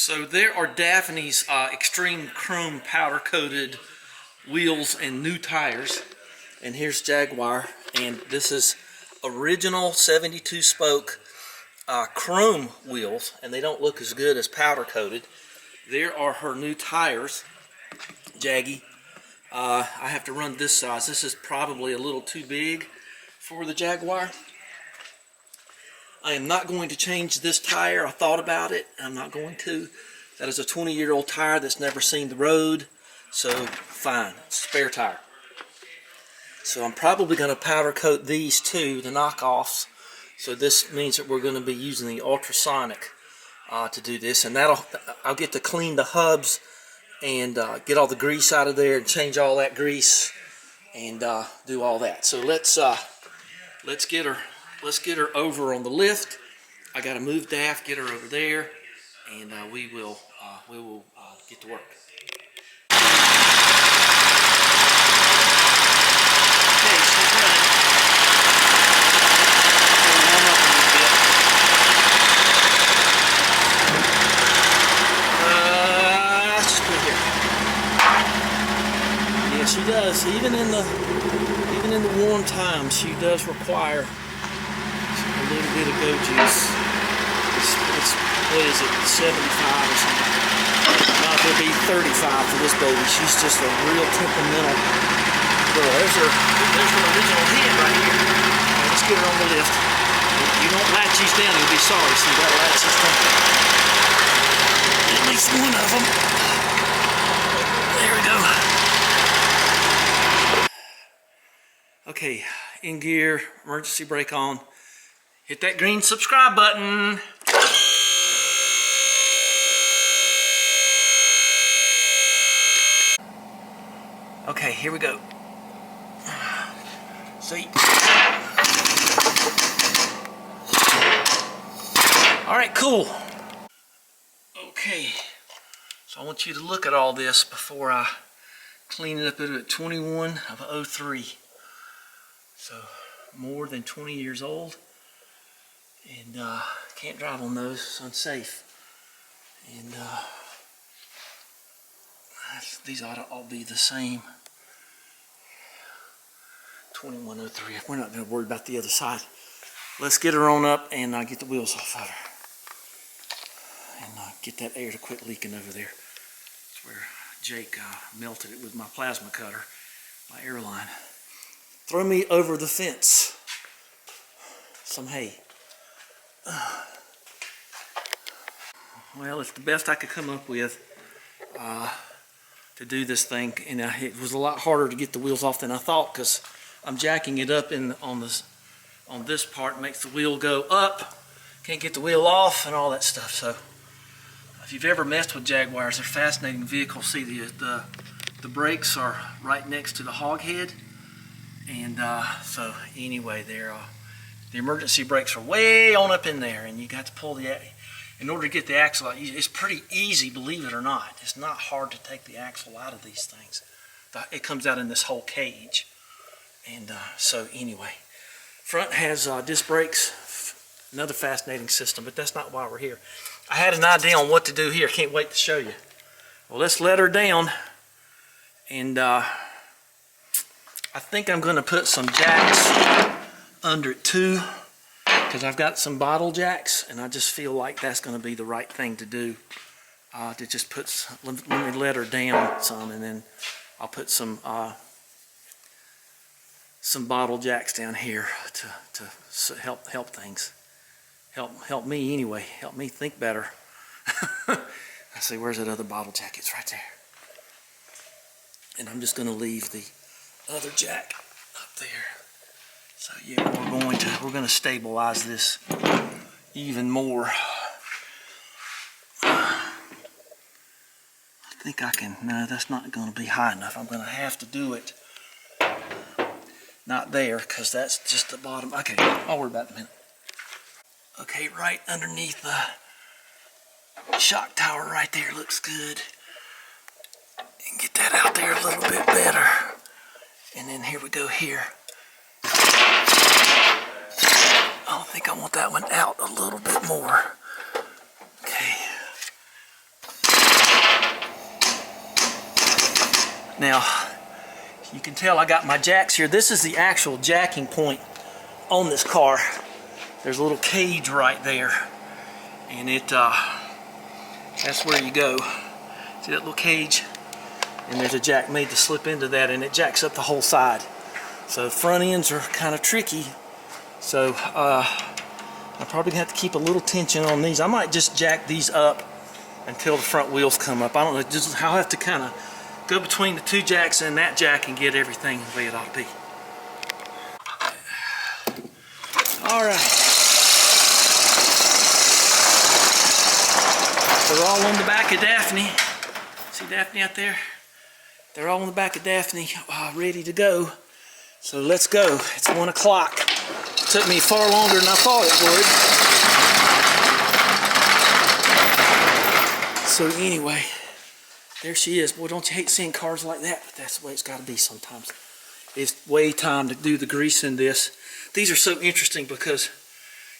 So there are Daphne's Extreme Chrome powder coated wheels and new tires, and here's Jaguar, and this is original 72 spoke chrome wheels, and they don't look as good as powder coated. There are her new tires, Jaggy. I have to run this size. This is probably a little too big for the Jaguar. I am not going to change this tire. I thought about it. I'm not going to. That is a 20-year-old tire that's never seen the road. So, fine. It's a spare tire. So I'm probably going to powder coat these too, the knockoffs. So this means that we're going to be using the ultrasonic to do this. And I'll get to clean the hubs and get all the grease out of there and change all that grease and do all that. So let's get her over on the lift. I got to move Daff, get her over there, and we will get to work. Okay, she's running. Warm up a little bit. Just put it here. Yeah, she does. Even in the warm times, she does require a little bit of goat juice. It's what is it, 75 or something? Not gonna be 35 for this baby. She's just a real temperamental girl. There's her original head right here. Right, let's get her on the lift. If you don't latch these down, you'll be sorry. So you gotta latch these down. At least one of them. There we go. Okay, in gear, emergency brake on. Hit that green subscribe button. Okay, here we go. See? All right, cool. Okay, so I want you to look at all this before I clean it up at 21 of 03. So more than 20 years old, and can't drive on those, it's unsafe. And these ought to all be the same. 2103. We're not going to worry about the other side. Let's get her on up and get the wheels off of her, and get that air to quit leaking over there. That's where Jake melted it with my plasma cutter, my airline. Throw me over the fence some hay. Well, it's the best I could come up with to do this thing, and it was a lot harder to get the wheels off than I thought, because I'm jacking it up on this part. Makes the wheel go up, can't get the wheel off and all that stuff. So if you've ever messed with Jaguars, they're fascinating vehicles. See, the brakes are right next to the hog head. And so anyway, the emergency brakes are way on up in there, and you got to pull in order to get the axle out. It's pretty easy, believe it or not. It's not hard to take the axle out of these things. It comes out in this whole cage. And so anyway, front has disc brakes, another fascinating system, but that's not why we're here. I had an idea on what to do here. Can't wait to show you. Well, let's let her down, and I think I'm going to put some jacks under it too, because I've got some bottle jacks, and I just feel like that's going to be the right thing to do. To just put let me let her down some, and then I'll put some bottle jacks down here to help things. Help me anyway. Help me think better. Let's see, where's that other bottle jack? It's right there. And I'm just going to leave the other jack up there. So yeah, we're going to stabilize this even more. I think I can. No, that's not going to be high enough. I'm going to have to do it not there, because that's just the bottom. Okay, I'll worry about it in a minute. Okay, right underneath the shock tower right there looks good. And get that out there a little bit better. And then here we go here. I think I want that one out a little bit more. Okay. Now, you can tell I got my jacks here. This is the actual jacking point on this car. There's a little cage right there, and that's where you go. See that little cage? And there's a jack made to slip into that, and it jacks up the whole side. So front ends are kind of tricky. So I'm probably gonna have to keep a little tension on these. I might just jack these up until the front wheels come up. I don't know, just I'll have to kind of go between the two jacks and that jack and get everything the way it ought to be. All right. They're all on the back of Daphne. See Daphne out there? They're all on the back of Daphne, ready to go. So let's go. It's 1 o'clock. It took me far longer than I thought it would. So anyway, there she is. Boy, don't you hate seeing cars like that? But that's the way it's got to be sometimes. It's way time to do the grease in this. These are so interesting because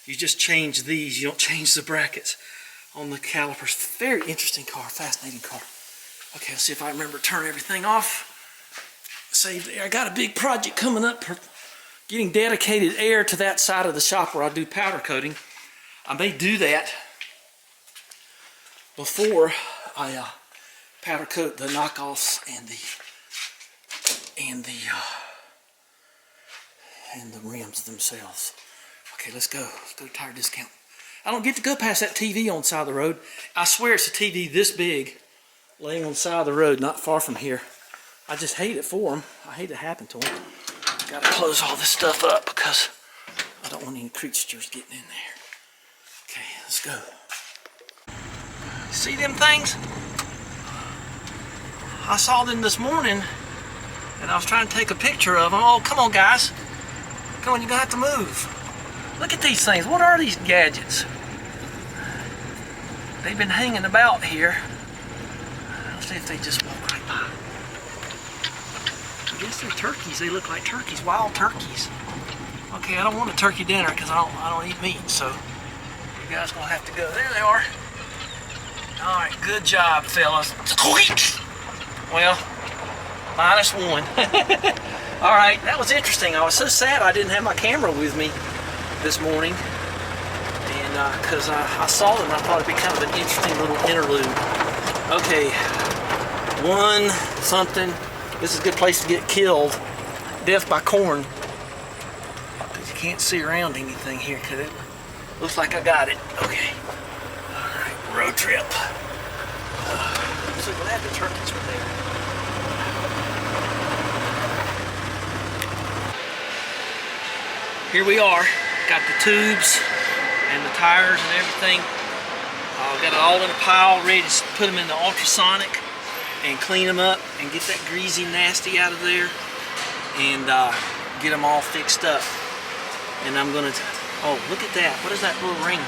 you just change these. You don't change the brackets on the calipers. Very interesting car, fascinating car. Okay, let's see if I remember to turn everything off. Save there. I got a big project coming up for getting dedicated air to that side of the shop where I do powder coating. I may do that before I powder coat the knockoffs and the rims themselves. Okay, let's go. Let's go to tire discount. I don't get to go past that TV on the side of the road. I swear it's a TV this big laying on the side of the road, not far from here. I just hate it for them. I hate it happen to them. Got to close all this stuff up because I don't want any creatures getting in there. Okay, let's go. See them things? I saw them this morning and I was trying to take a picture of them. Oh, come on, guys. Come on, you're going to have to move. Look at these things. What are these gadgets? They've been hanging about here. Let's see if they just walk right by. I guess they're turkeys. They look like turkeys, wild turkeys. Okay, I don't want a turkey dinner because I don't eat meat, so you guys gonna have to go. There they are. All right, good job, fellas. Well, -1. All right, that was interesting. I was so sad I didn't have my camera with me this morning, and because I saw them, I thought it'd be kind of an interesting little interlude. Okay, one something. This is a good place to get killed. Death by corn. Because you can't see around anything here because it looks like I got it. Okay. Alright, road trip. I'm so glad the turkeys were there. Here we are. Got the tubes and the tires and everything. Got it all in a pile, ready to put them in the ultrasonic and clean them up and get that greasy nasty out of there and get them all fixed up. And I'm gonna, oh, look at that. What is that little ring?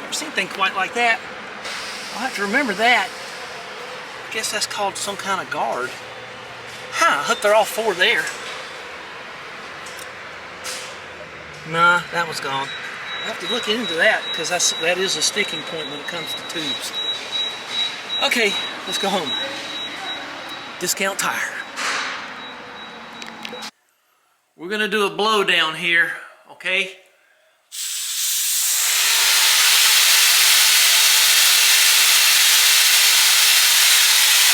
Never seen anything quite like that. I'll have to remember that. I guess that's called some kind of guard. Huh, I hope they're all 4 there. Nah, that was gone. I have to look into that because that is a sticking point when it comes to tubes. Okay, let's go home. Discount tire. We're gonna do a blow down here, okay?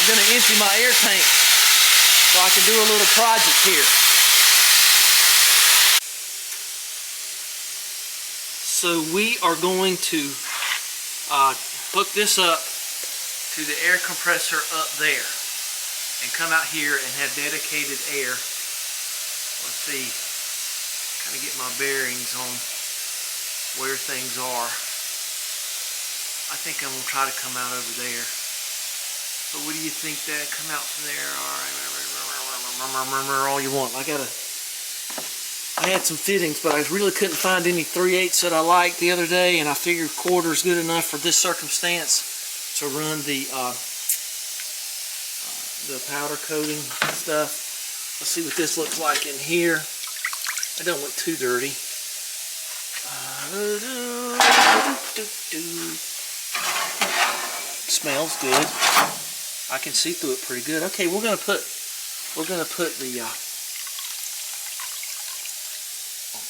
I'm gonna empty my air tank so I can do a little project here. So we are going to hook this up to the air compressor up there and come out here and have dedicated air. Let's see, kind of get my bearings on where things are. I think I'm gonna try to come out over there. So what do you think that come out from there? All you want. I had some fittings, but I really couldn't find any 3/8 that I liked the other day, and I figured 1/4 is good enough for this circumstance to run the powder coating stuff. Let's see what this looks like in here. I don't look too dirty. Smells good. I can see through it pretty good. Okay, we're gonna put the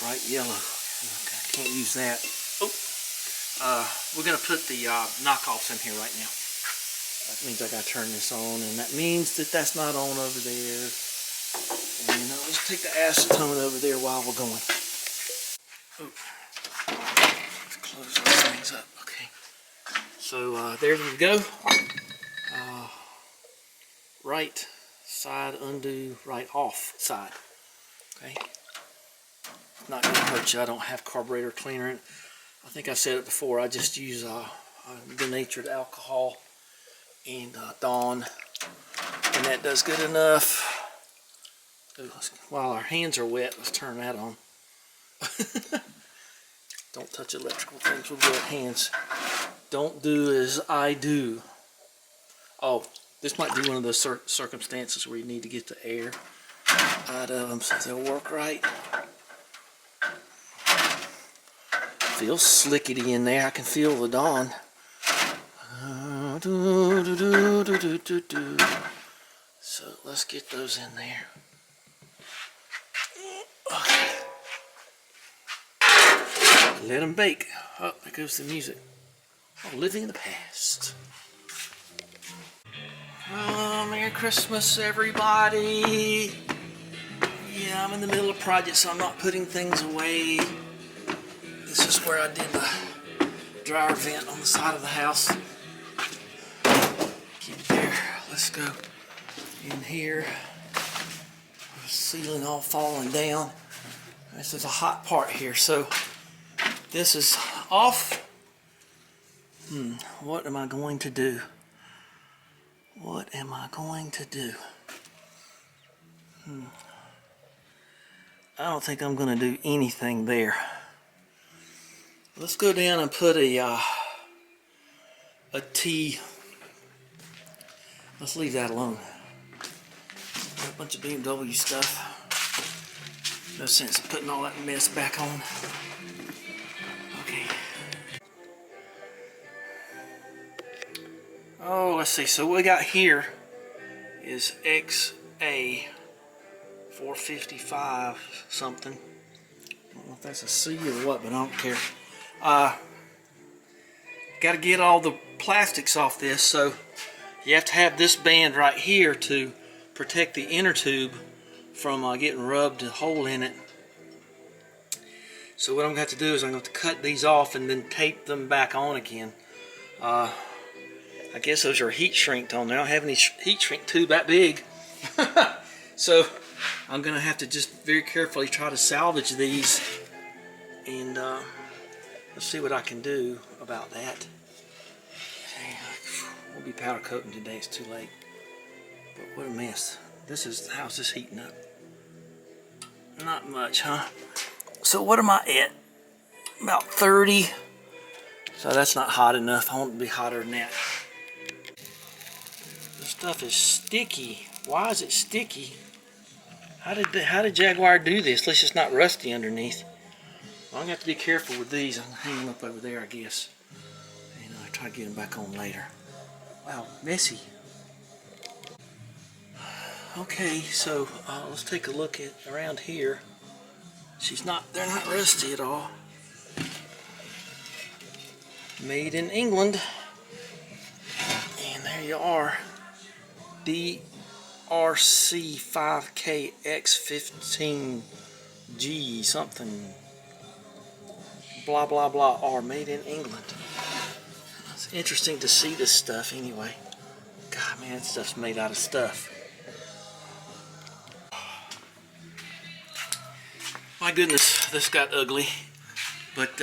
bright yellow. Okay, I can't use that. Oh, we're gonna put the knockoffs in here right now. That means I gotta turn this on, and that means that that's not on over there. And I'll just take the acetone over there while we're going. Oh, let's close those things up. Okay. So there we go. Right side undo, right off side. Okay. Not gonna hurt you. I don't have carburetor cleaner in. I think I said it before. I just use denatured alcohol and Dawn, and that does good enough. While our hands are wet, let's turn that on. Don't touch electrical things with wet hands. Don't do as I do. Oh, this might be one of those circumstances where you need to get the air out of them so they'll work right. Feels slickety in there. I can feel the Dawn. So let's get those in there. Okay. Let them bake. Oh, there goes the music. Oh, living in the past. Oh, Merry Christmas, everybody. Yeah, I'm in the middle of a project, so I'm not putting things away. This is where I did the dryer vent on the side of the house. Keep it there. Let's go in here. The ceiling all falling down. This is a hot part here, so this is off. What am I going to do? What am I going to do? I don't think I'm going to do anything there. Let's go down and put a T. Let's leave that alone. Got a bunch of BMW stuff. No sense in putting all that mess back on. Okay. Oh, let's see. So what we got here is XA 455 something. I don't know if that's a C or what, but I don't care. Got to get all the plastics off this, so you have to have this band right here to protect the inner tube from getting rubbed a hole in it. So what I'm going to have to do is I'm going to cut these off and then tape them back on again. I guess those are heat shrinked on there. I don't have any heat shrink tube that big. So I'm going to have to just very carefully try to salvage these, and let's see what I can do about that. We'll be powder coating today, it's too late. But what a mess. How's this heating up? Not much, huh? So what am I at? About 30. So that's not hot enough. I want it to be hotter than that. This stuff is sticky. Why is it sticky? How did Jaguar do this? At least it's not rusty underneath. Well, I'm going to have to be careful with these. I'm going to hang them up over there, I guess. And I'll try to get them back on later. Wow, messy. Okay, so let's take a look at around here. They're not rusty at all. Made in England. And there you are. DRC5KX15G something. Blah blah blah R, made in England. It's interesting to see this stuff anyway. God, man, this stuff's made out of stuff. My goodness, this got ugly, but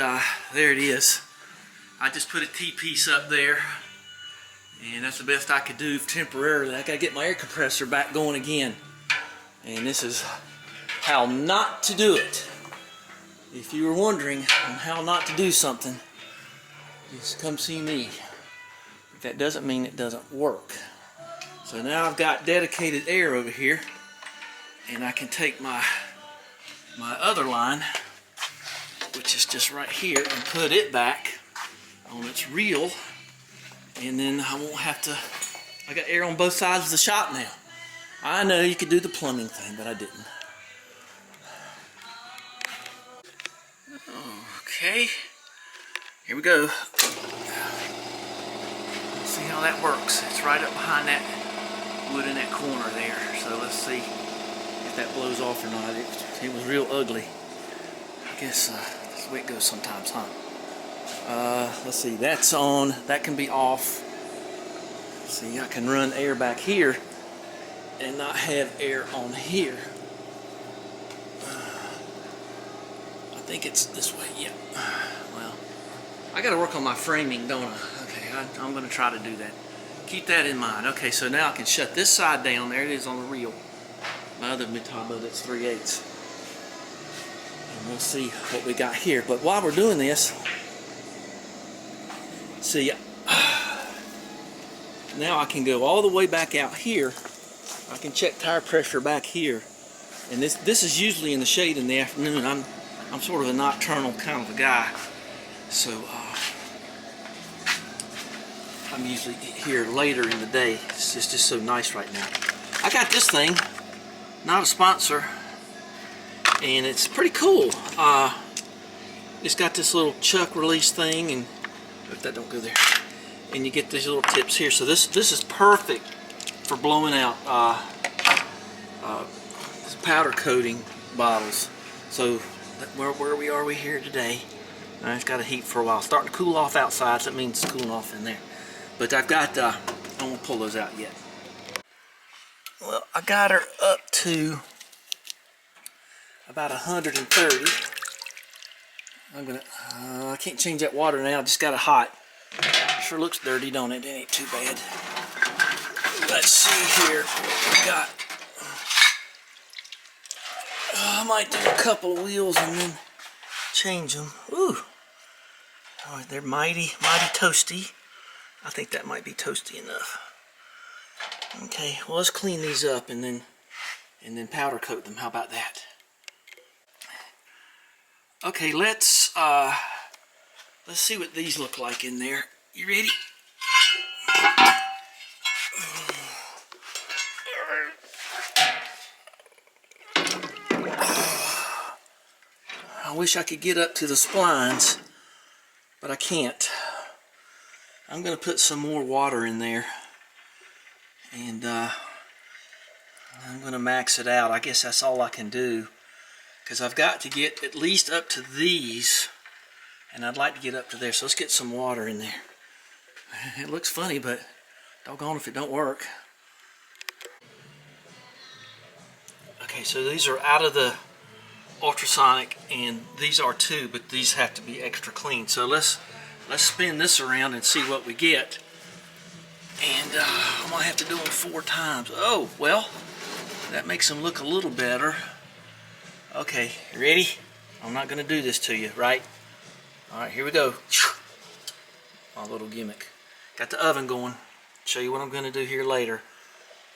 there it is. I just put a T-piece up there, and that's the best I could do temporarily. I gotta get my air compressor back going again, and this is how not to do it. If you were wondering on how not to do something, just come see me. That doesn't mean it doesn't work. So now I've got dedicated air over here, and I can take my other line, which is just right here, and put it back on its real And then I won't have to, I got air on both sides of the shop now. I know you could do the plumbing thing, but I didn't. Okay, here we go. Let's see how that works. It's right up behind that wood in that corner there. So let's see if that blows off or not. It was real ugly. I guess that's the way it goes sometimes, huh? Let's see, that's on. That can be off. See, I can run air back here and not have air on here. I think it's this way, yeah. Well, I gotta work on my framing, don't I? Okay, I'm gonna try to do that. Keep that in mind. Okay, so now I can shut this side down. There it is on the reel. My other Metabo, that's 3/8. And we'll see what we got here. But while we're doing this, see, now I can go all the way back out here. I can check tire pressure back here. And this is usually in the shade in the afternoon. I'm sort of a nocturnal kind of a guy. So I'm usually here later in the day. It's just so nice right now. I got this thing, not a sponsor, and it's pretty cool. It's got this little chuck release thing, and if that don't go there, and you get these little tips here. So this is perfect for blowing out powder coating bottles. So where we are here today. It's got to heat for a while. Starting to cool off outside, so that means it's cooling off in there. But I've got, I won't pull those out yet. Well, I got her up to about 130. I'm gonna, I can't change that water now. I just got it hot. Sure looks dirty, don't it? It ain't too bad. Let's see here what we got. I might do a couple of wheels and then change them. Ooh, oh, they're mighty toasty. I think that might be toasty enough. Okay, well, let's clean these up and then powder coat them. How about that? Okay, let's see what these look like in there. You ready? I wish I could get up to the splines, but I can't. I'm going to put some more water in there, and I'm going to max it out. I guess that's all I can do, because I've got to get at least up to these, and I'd like to get up to there. So let's get some water in there. It looks funny, but doggone if it don't work. Okay, so these are out of the ultrasonic, and these are too, but these have to be extra clean. So let's spin this around and see what we get. And I'm gonna have to do them 4 times. Oh, well, that makes them look a little better. Okay, you ready? I'm not gonna do this to you, right? All right, here we go. My little gimmick. Got the oven going. Show you what I'm gonna do here later,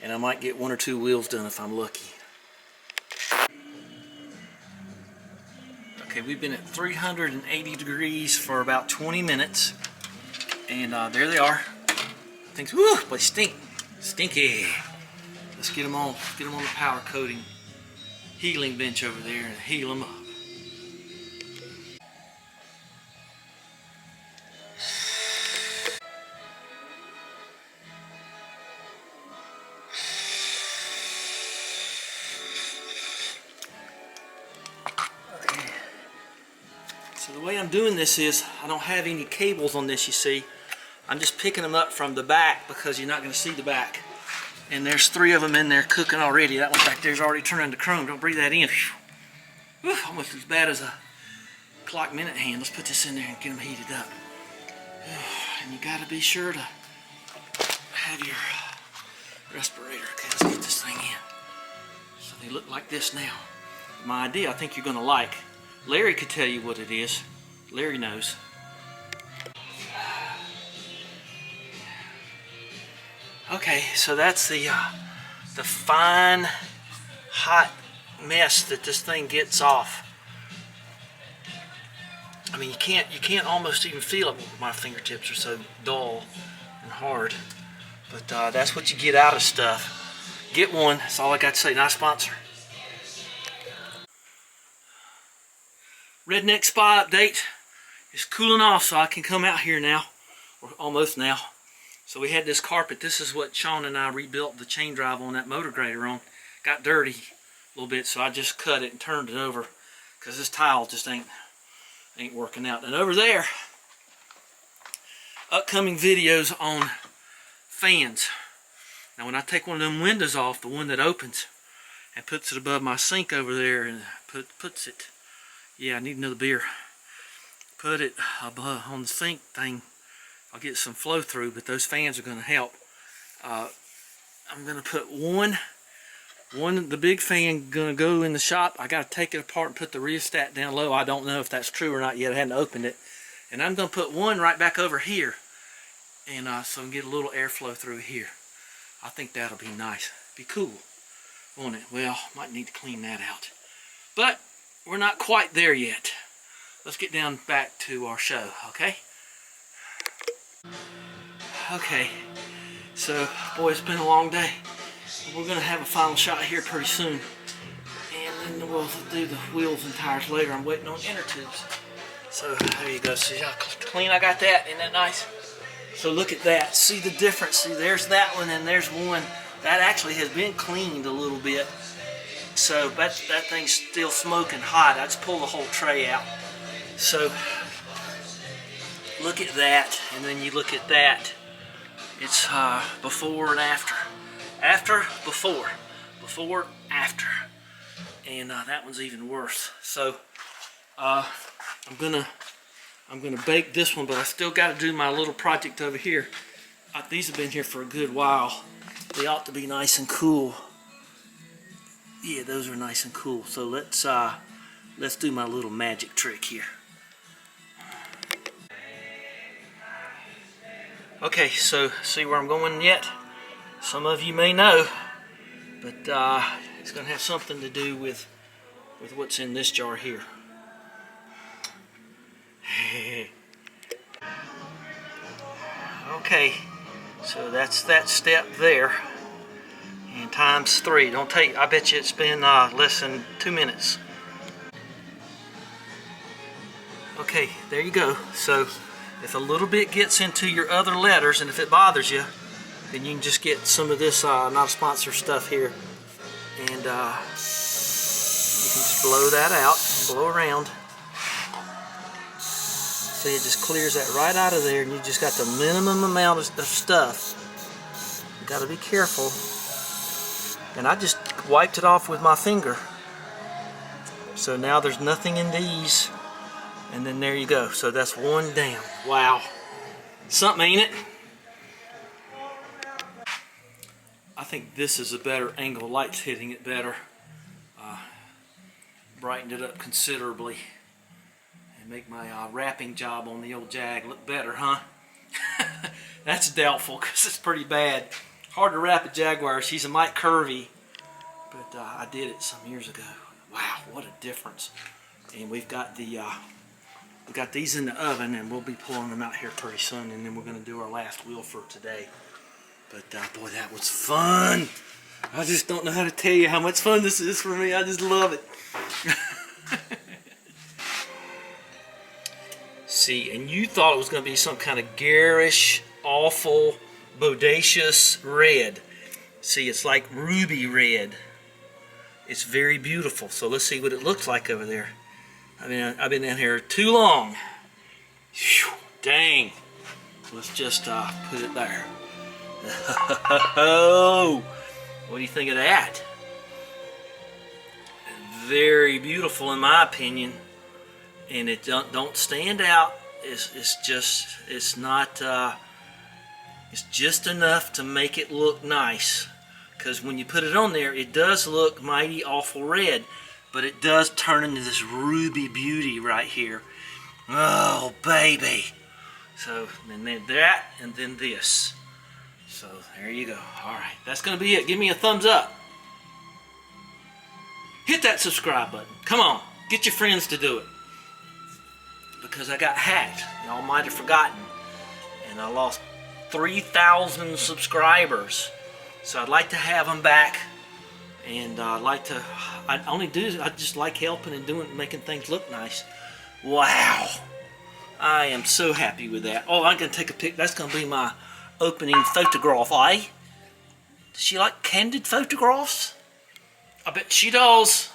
and I might get 1 or 2 wheels done if I'm lucky. Okay, we've been at 380 degrees for about 20 minutes, and there they are. Things, whoo, but stinky. Let's get them on the powder coating healing bench over there and heal them up. So the way I'm doing this is, I don't have any cables on this, you see. I'm just picking them up from the back because you're not going to see the back. And there's 3 of them in there cooking already. That one back there's already turning to chrome. Don't breathe that in. Whew, almost as bad as a clock minute hand. Let's put this in there and get them heated up. And you got to be sure to have your respirator. Okay, let's get this thing in. So they look like this now. My idea, I think you're going to like. Larry could tell you what it is. Larry knows. Okay, so that's the fine, hot mess that this thing gets off. I mean, you can't almost even feel it. My fingertips are so dull and hard. But that's what you get out of stuff. Get one. That's all I got to say. Not a sponsor. Redneck Spa update. It's cooling off, so I can come out here now, or almost now. So we had this carpet. This is what Sean and I rebuilt the chain drive on that motor grader on. Got dirty a little bit, so I just cut it and turned it over because this tile just ain't working out. And over there, upcoming videos on fans. Now when I take one of them windows off, the one that opens, and puts it above my sink over there, and puts it, yeah, I need another beer. Put it above on the sink thing, I'll get some flow through, but those fans are going to help. I'm going to put one, the big fan going to go in the shop. I got to take it apart and put the rheostat down low. I don't know if that's true or not yet. I hadn't opened it. And I'm going to put one right back over here, and so I can get a little airflow through here. I think that'll be nice. Be cool, won't it? Well, might need to clean that out. But we're not quite there yet. Let's get down back to our show, okay? Okay, so, boy, it's been a long day. We're going to have a final shot here pretty soon. And then we'll do the wheels and tires later. I'm waiting on inner tubes. So, there you go. See how clean I got that? Isn't that nice? So, look at that. See the difference? See, there's that one and there's one. That actually has been cleaned a little bit. So, that thing's still smoking hot. I just pulled the whole tray out. So, look at that, and then you look at that. It's before and after. After, before. Before, after. And that one's even worse. So, I'm gonna bake this one, but I still got to do my little project over here. These have been here for a good while. They ought to be nice and cool. Yeah, those are nice and cool. So let's do my little magic trick here. Okay, so see where I'm going yet? Some of you may know, but it's going to have something to do with what's in this jar here. Okay, so that's that step there, and times 3. Don't take. I bet you it's been less than 2 minutes. Okay, there you go. So if a little bit gets into your other letters, and if it bothers you, then you can just get some of this not a sponsor stuff here, and you can just blow that out, blow around. See, it just clears that right out of there, and you just got the minimum amount of stuff. You got to be careful. And I just wiped it off with my finger. So now there's nothing in these. And then there you go. So that's one down. Wow. Something, ain't it? I think this is a better angle. Light's hitting it better. Brightened it up considerably. And make my wrapping job on the old Jag look better, huh? That's doubtful because it's pretty bad. Hard to wrap a Jaguar. She's a mite curvy. But I did it some years ago. Wow, what a difference. And we've got the... we got these in the oven, and we'll be pulling them out here pretty soon, and then we're going to do our last wheel for today. But boy, that was fun. I just don't know how to tell you how much fun this is for me. I just love it. See, and you thought it was going to be some kind of garish, awful, bodacious red. See, it's like ruby red. It's very beautiful. So let's see what it looks like over there. I mean, I've been in here too long. Whew, dang. Let's just put it there. Oh, what do you think of that? Very beautiful in my opinion, and it don't stand out. It's just enough to make it look nice. Because when you put it on there, it does look mighty awful red. But it does turn into this ruby beauty right here. Oh, baby. So, and then that, and then this. So, there you go. Alright, that's going to be it. Give me a thumbs up. Hit that subscribe button. Come on, get your friends to do it. Because I got hacked. Y'all might have forgotten. And I lost 3,000 subscribers. So I'd like to have them back, and I just like helping and making things look nice. Wow, I am so happy with that. Oh, I'm gonna take a pic. That's gonna be my opening photograph, eh? Does she like candid photographs? I bet she does.